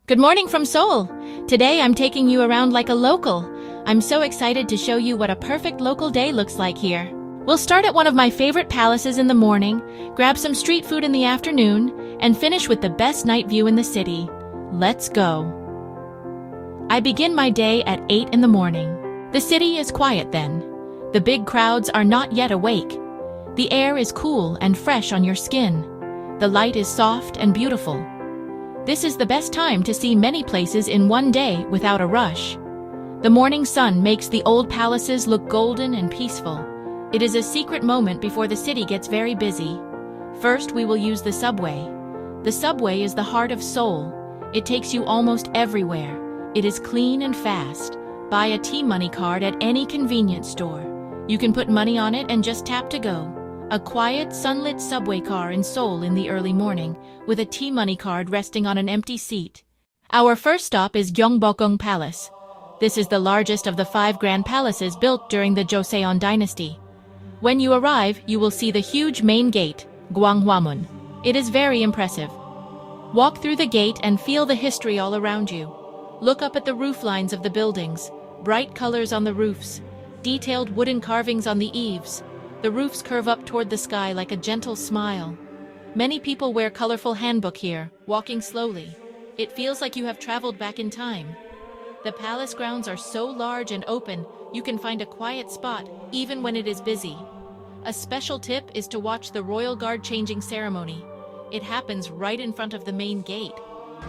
Good morning from Seoul. Today I'm taking you around like a local. I'm so excited to show you what a perfect local day looks like here. We'll start at one of my favorite palaces in the morning, grab some street food in the afternoon, and finish with the best night view in the city. Let's go. I begin my day at 8 in the morning. The city is quiet then. The big crowds are not yet awake. The air is cool and fresh on your skin. The light is soft and beautiful. This is the best time to see many places in one day without a rush. The morning sun makes the old palaces look golden and peaceful. It is a secret moment before the city gets very busy. First, we will use the subway. The subway is the heart of Seoul. It takes you almost everywhere. It is clean and fast. Buy a T-money card at any convenience store. You can put money on it and just tap to go. A quiet, sunlit subway car in Seoul in the early morning, with a T-money card resting on an empty seat. Our first stop is Gyeongbokgung Palace. This is the largest of the 5 grand palaces built during the Joseon dynasty. When you arrive, you will see the huge main gate, Gwanghwamun. It is very impressive. Walk through the gate and feel the history all around you. Look up at the roof lines of the buildings, bright colors on the roofs, detailed wooden carvings on the eaves. The roofs curve up toward the sky like a gentle smile. Many people wear colorful hanbok here, walking slowly. It feels like you have traveled back in time. The palace grounds are so large and open, you can find a quiet spot even when it is busy. A special tip is to watch the royal guard changing ceremony. It happens right in front of the main gate.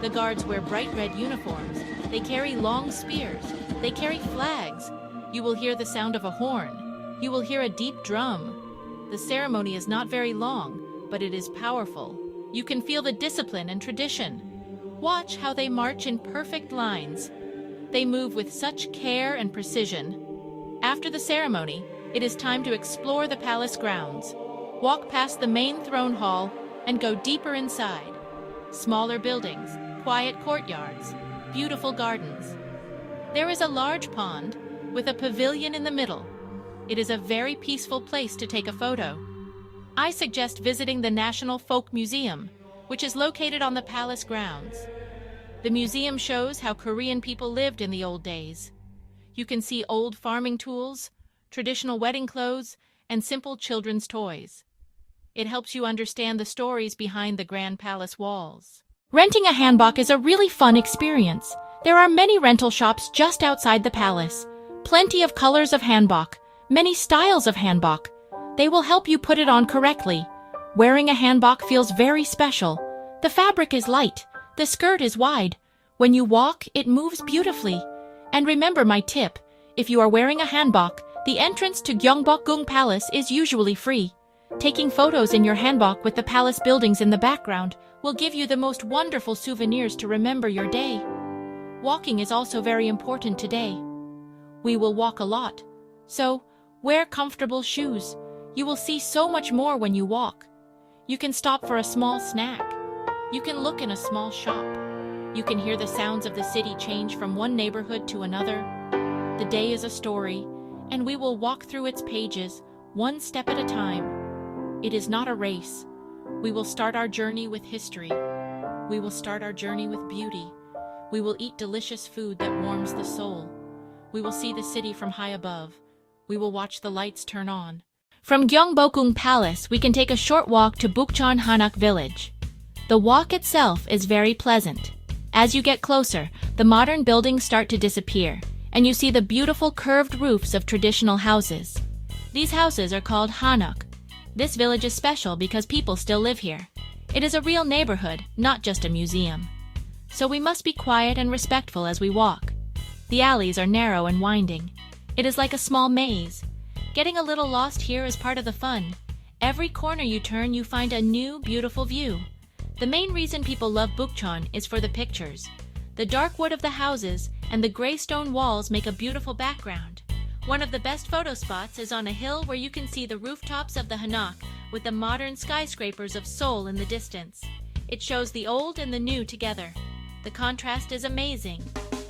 The guards wear bright red uniforms. They carry long spears. They carry flags. You will hear the sound of a horn. You will hear a deep drum. The ceremony is not very long, but it is powerful. You can feel the discipline and tradition. Watch how they march in perfect lines. They move with such care and precision. After the ceremony, it is time to explore the palace grounds. Walk past the main throne hall and go deeper inside. Smaller buildings, quiet courtyards, beautiful gardens. There is a large pond with a pavilion in the middle. It is a very peaceful place to take a photo. I suggest visiting the National Folk Museum, which is located on the palace grounds. The museum shows how Korean people lived in the old days. You can see old farming tools, traditional wedding clothes, and simple children's toys. It helps you understand the stories behind the grand palace walls. Renting a hanbok is a really fun experience. There are many rental shops just outside the palace. Plenty of colors of hanbok, many styles of hanbok. They will help you put it on correctly. Wearing a hanbok feels very special. The fabric is light. The skirt is wide. When you walk, it moves beautifully. And remember my tip, if you are wearing a hanbok, the entrance to Gyeongbokgung Palace is usually free. Taking photos in your hanbok with the palace buildings in the background will give you the most wonderful souvenirs to remember your day. Walking is also very important today. We will walk a lot. So, wear comfortable shoes. You will see so much more when you walk. You can stop for a small snack. You can look in a small shop. You can hear the sounds of the city change from one neighborhood to another. The day is a story, and we will walk through its pages, one step at a time. It is not a race. We will start our journey with history. We will start our journey with beauty. We will eat delicious food that warms the soul. We will see the city from high above. We will watch the lights turn on. From Gyeongbokgung Palace, we can take a short walk to Bukchon Hanok Village. The walk itself is very pleasant. As you get closer, the modern buildings start to disappear, and you see the beautiful curved roofs of traditional houses. These houses are called Hanok. This village is special because people still live here. It is a real neighborhood, not just a museum. So we must be quiet and respectful as we walk. The alleys are narrow and winding. It is like a small maze. Getting a little lost here is part of the fun. Every corner you turn, you find a new, beautiful view. The main reason people love Bukchon is for the pictures. The dark wood of the houses and the gray stone walls make a beautiful background. One of the best photo spots is on a hill where you can see the rooftops of the Hanok with the modern skyscrapers of Seoul in the distance. It shows the old and the new together. The contrast is amazing.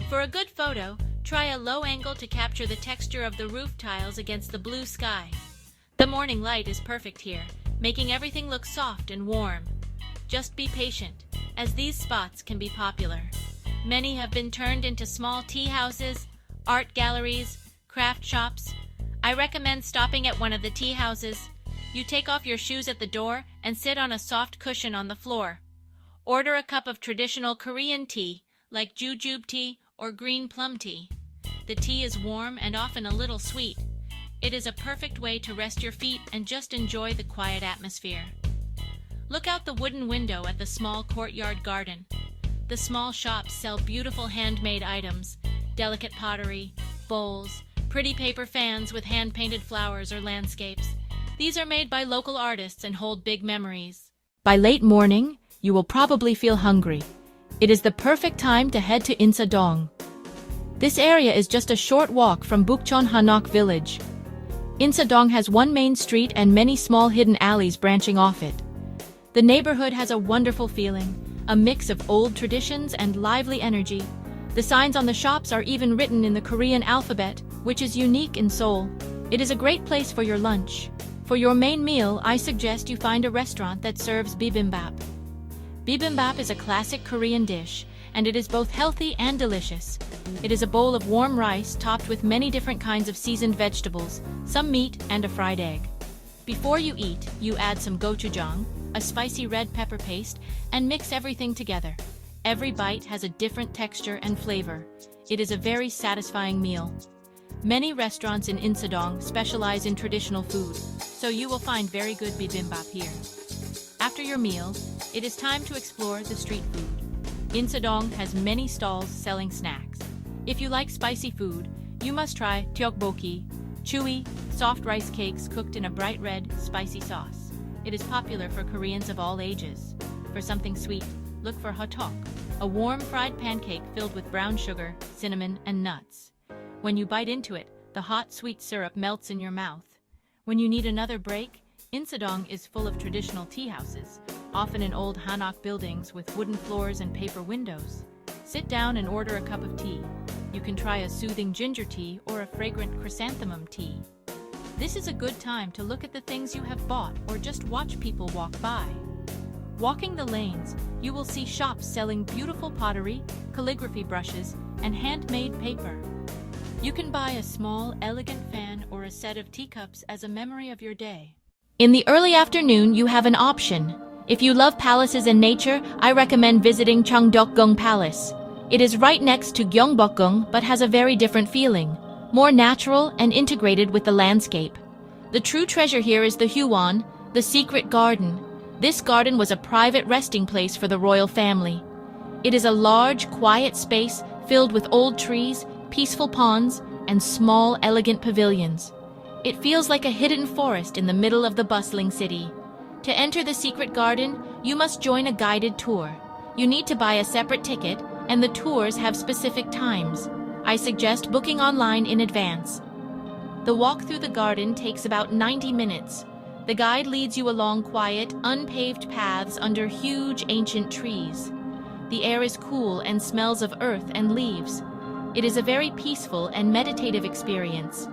For a good photo, try a low angle to capture the texture of the roof tiles against the blue sky. The morning light is perfect here, making everything look soft and warm. Just be patient, as these spots can be popular. Many have been turned into small tea houses, art galleries, craft shops. I recommend stopping at one of the tea houses. You take off your shoes at the door and sit on a soft cushion on the floor. Order a cup of traditional Korean tea, like jujube tea or green plum tea. The tea is warm and often a little sweet. It is a perfect way to rest your feet and just enjoy the quiet atmosphere. Look out the wooden window at the small courtyard garden. The small shops sell beautiful handmade items, delicate pottery, bowls, pretty paper fans with hand-painted flowers or landscapes. These are made by local artists and hold big memories. By late morning, you will probably feel hungry. It is the perfect time to head to Insadong. This area is just a short walk from Bukchon Hanok Village. Insadong has one main street and many small hidden alleys branching off it. The neighborhood has a wonderful feeling, a mix of old traditions and lively energy. The signs on the shops are even written in the Korean alphabet, which is unique in Seoul. It is a great place for your lunch. For your main meal, I suggest you find a restaurant that serves bibimbap. Bibimbap is a classic Korean dish, and it is both healthy and delicious. It is a bowl of warm rice topped with many different kinds of seasoned vegetables, some meat, and a fried egg. Before you eat, you add some gochujang, a spicy red pepper paste, and mix everything together. Every bite has a different texture and flavor. It is a very satisfying meal. Many restaurants in Insadong specialize in traditional food, so you will find very good bibimbap here. After your meal, it is time to explore the street food. Insadong has many stalls selling snacks. If you like spicy food, you must try tteokbokki, chewy, soft rice cakes cooked in a bright red, spicy sauce. It is popular for Koreans of all ages. For something sweet, look for hotok, a warm fried pancake filled with brown sugar, cinnamon, and nuts. When you bite into it, the hot, sweet syrup melts in your mouth. When you need another break, Insadong is full of traditional tea houses, often in old Hanok buildings with wooden floors and paper windows. Sit down and order a cup of tea. You can try a soothing ginger tea or a fragrant chrysanthemum tea. This is a good time to look at the things you have bought or just watch people walk by. Walking the lanes, you will see shops selling beautiful pottery, calligraphy brushes, and handmade paper. You can buy a small, elegant fan or a set of teacups as a memory of your day. In the early afternoon, you have an option. If you love palaces and nature, I recommend visiting Changdeokgung Palace. It is right next to Gyeongbokgung but has a very different feeling, more natural and integrated with the landscape. The true treasure here is the Hyeowon, the secret garden. This garden was a private resting place for the royal family. It is a large, quiet space filled with old trees, peaceful ponds, and small, elegant pavilions. It feels like a hidden forest in the middle of the bustling city. To enter the secret garden, you must join a guided tour. You need to buy a separate ticket, and the tours have specific times. I suggest booking online in advance. The walk through the garden takes about 90 minutes. The guide leads you along quiet, unpaved paths under huge ancient trees. The air is cool and smells of earth and leaves. It is a very peaceful and meditative experience.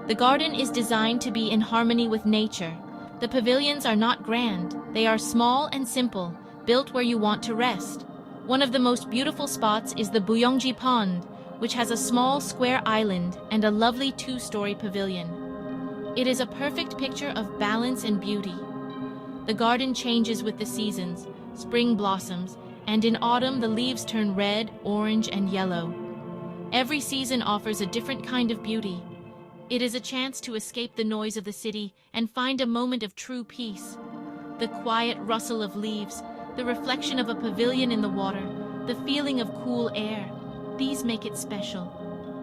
The garden is designed to be in harmony with nature. The pavilions are not grand. They are small and simple, built where you want to rest. One of the most beautiful spots is the Buyongji Pond, which has a small square island and a lovely two-story pavilion. It is a perfect picture of balance and beauty. The garden changes with the seasons. Spring blossoms, and in autumn the leaves turn red, orange, and yellow. Every season offers a different kind of beauty. It is a chance to escape the noise of the city and find a moment of true peace. The quiet rustle of leaves, the reflection of a pavilion in the water, the feeling of cool air, these make it special.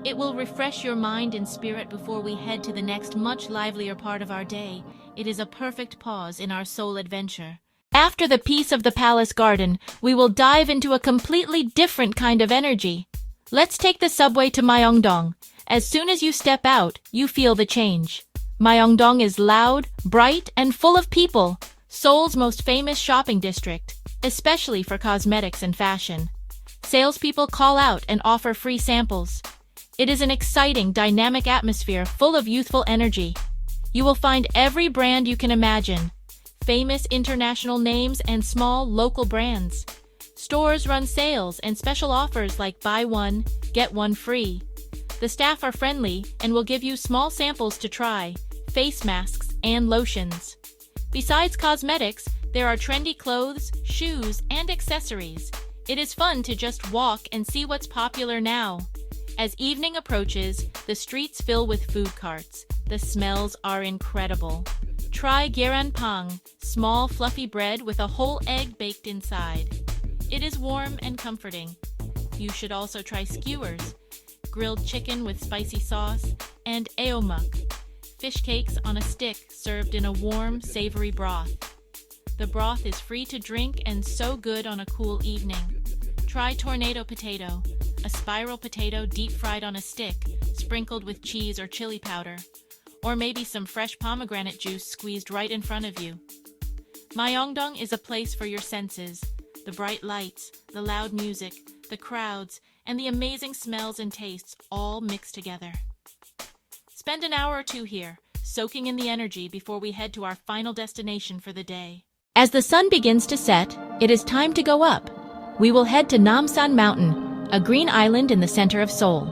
It will refresh your mind and spirit before we head to the next much livelier part of our day. It is a perfect pause in our Seoul adventure. After the peace of the palace garden, we will dive into a completely different kind of energy. Let's take the subway to Myeongdong. As soon as you step out, you feel the change. Myeongdong is loud, bright, and full of people. Seoul's most famous shopping district, especially for cosmetics and fashion. Salespeople call out and offer free samples. It is an exciting, dynamic atmosphere full of youthful energy. You will find every brand you can imagine. Famous international names and small local brands. Stores run sales and special offers like buy one, get one free. The staff are friendly and will give you small samples to try, face masks and lotions. Besides cosmetics, there are trendy clothes, shoes, and accessories. It is fun to just walk and see what's popular now. As evening approaches, the streets fill with food carts. The smells are incredible. Try gyeongbokgung, small fluffy bread with a whole egg baked inside. It is warm and comforting. You should also try skewers, grilled chicken with spicy sauce, and eomuk, fish cakes on a stick served in a warm, savory broth. The broth is free to drink and so good on a cool evening. Try tornado potato, a spiral potato deep fried on a stick, sprinkled with cheese or chili powder, or maybe some fresh pomegranate juice squeezed right in front of you. Myeongdong is a place for your senses. The bright lights, the loud music, the crowds, and the amazing smells and tastes all mixed together. Spend an hour or two here, soaking in the energy before we head to our final destination for the day. As the sun begins to set, it is time to go up. We will head to Namsan Mountain, a green island in the center of Seoul.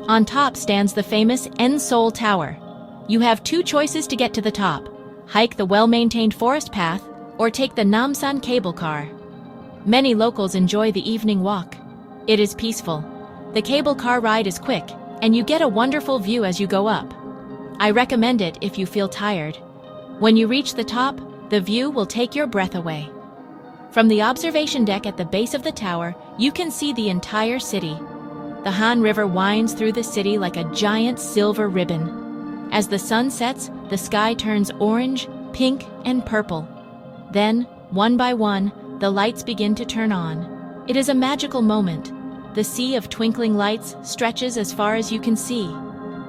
On top stands the famous N Seoul Tower. You have two choices to get to the top: hike the well-maintained forest path or take the Namsan cable car. Many locals enjoy the evening walk. It is peaceful. The cable car ride is quick, and you get a wonderful view as you go up. I recommend it if you feel tired. When you reach the top, the view will take your breath away. From the observation deck at the base of the tower, you can see the entire city. The Han River winds through the city like a giant silver ribbon. As the sun sets, the sky turns orange, pink, and purple. Then, one by one, the lights begin to turn on. It is a magical moment. The sea of twinkling lights stretches as far as you can see.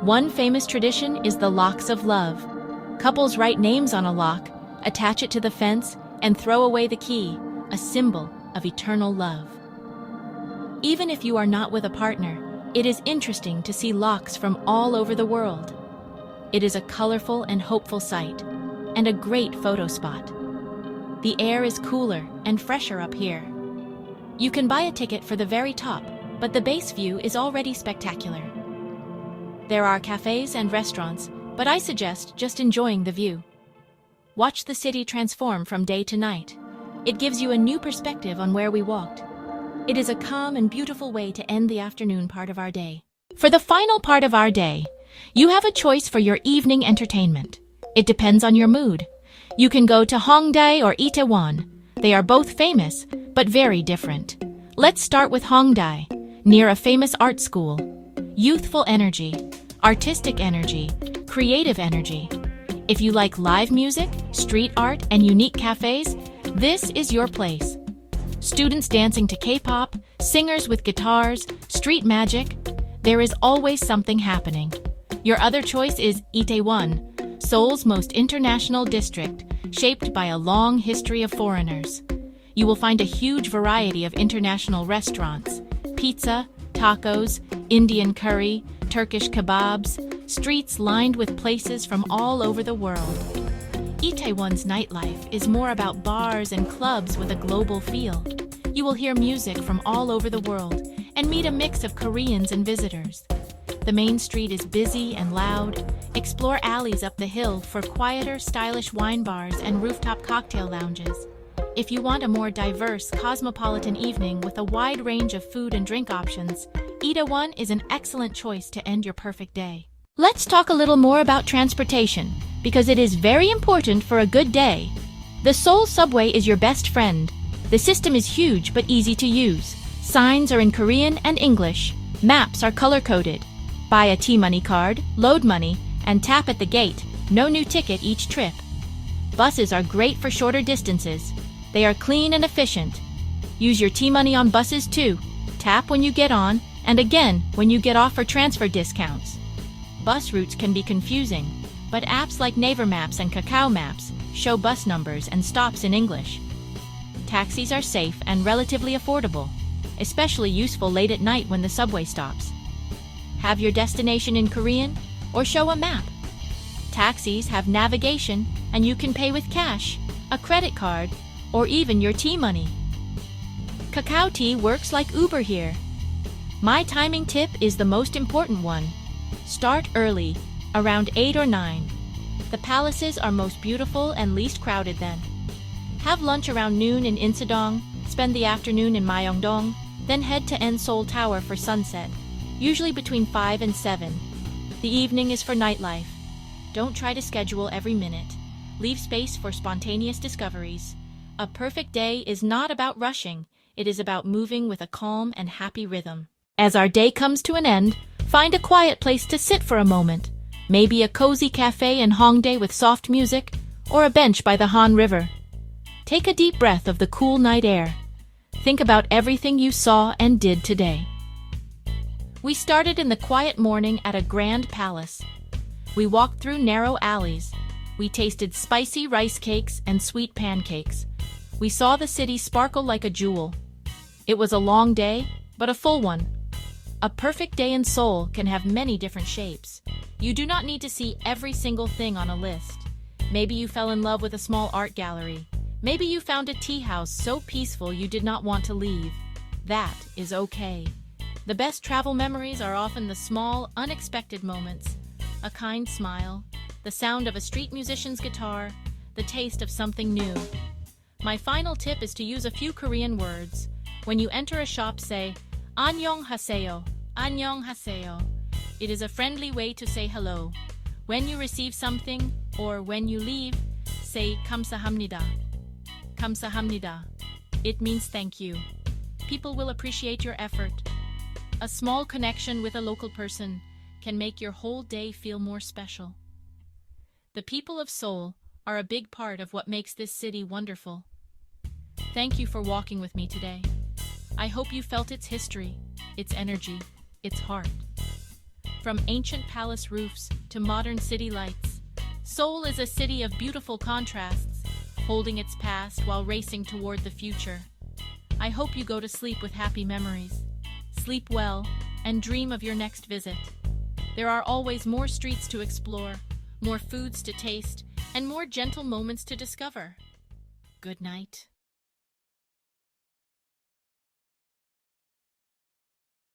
One famous tradition is the locks of love. Couples write names on a lock, attach it to the fence, and throw away the key, a symbol of eternal love. Even if you are not with a partner, it is interesting to see locks from all over the world. It is a colorful and hopeful sight, and a great photo spot. The air is cooler and fresher up here. You can buy a ticket for the very top, but the base view is already spectacular. There are cafes and restaurants, but I suggest just enjoying the view. Watch the city transform from day to night. It gives you a new perspective on where we walked. It is a calm and beautiful way to end the afternoon part of our day. For the final part of our day, you have a choice for your evening entertainment. It depends on your mood. You can go to Hongdae or Itaewon. They are both famous, but very different. Let's start with Hongdae, near a famous art school. Youthful energy, artistic energy, creative energy. If you like live music, street art, and unique cafes, this is your place. Students dancing to K-pop, singers with guitars, street magic. There is always something happening. Your other choice is Itaewon, Seoul's most international district, shaped by a long history of foreigners. You will find a huge variety of international restaurants: pizza, tacos, Indian curry, Turkish kebabs, streets lined with places from all over the world. Itaewon's nightlife is more about bars and clubs with a global feel. You will hear music from all over the world and meet a mix of Koreans and visitors. The main street is busy and loud. Explore alleys up the hill for quieter, stylish wine bars and rooftop cocktail lounges. If you want a more diverse, cosmopolitan evening with a wide range of food and drink options, Itaewon is an excellent choice to end your perfect day. Let's talk a little more about transportation, because it is very important for a good day. The Seoul subway is your best friend. The system is huge but easy to use. Signs are in Korean and English. Maps are color-coded. Buy a T-Money card, load money, and tap at the gate. No new ticket each trip. Buses are great for shorter distances. They are clean and efficient. Use your T-Money on buses too. Tap when you get on, and again when you get off for transfer discounts. Bus routes can be confusing, but apps like Naver Maps and Kakao Maps show bus numbers and stops in English. Taxis are safe and relatively affordable, especially useful late at night when the subway stops. Have your destination in Korean or show a map. Taxis have navigation and you can pay with cash, a credit card, or even your T-Money. Cacao tea works like Uber here. My timing tip is the most important one. Start early, around 8 or 9. The palaces are most beautiful and least crowded then. Have lunch around noon in Insadong, spend the afternoon in Myeongdong, then head to N Seoul Tower for sunset, usually between 5 and 7. The evening is for nightlife. Don't try to schedule every minute. Leave space for spontaneous discoveries. A perfect day is not about rushing. It is about moving with a calm and happy rhythm. As our day comes to an end, find a quiet place to sit for a moment. Maybe a cozy cafe in Hongdae with soft music, or a bench by the Han River. Take a deep breath of the cool night air. Think about everything you saw and did today. We started in the quiet morning at a grand palace. We walked through narrow alleys. We tasted spicy rice cakes and sweet pancakes. We saw the city sparkle like a jewel. It was a long day, but a full one. A perfect day in Seoul can have many different shapes. You do not need to see every single thing on a list. Maybe you fell in love with a small art gallery. Maybe you found a tea house so peaceful you did not want to leave. That is okay. The best travel memories are often the small, unexpected moments. A kind smile, the sound of a street musician's guitar, the taste of something new. My final tip is to use a few Korean words. When you enter a shop, say, "Annyeonghaseyo, annyeonghaseyo." It is a friendly way to say hello. When you receive something, or when you leave, say 감사합니다. 감사합니다. It means thank you. People will appreciate your effort. A small connection with a local person can make your whole day feel more special. The people of Seoul are a big part of what makes this city wonderful. Thank you for walking with me today. I hope you felt its history, its energy, its heart. From ancient palace roofs to modern city lights, Seoul is a city of beautiful contrasts, holding its past while racing toward the future. I hope you go to sleep with happy memories. Sleep well and dream of your next visit. There are always more streets to explore, more foods to taste, and more gentle moments to discover. Good night.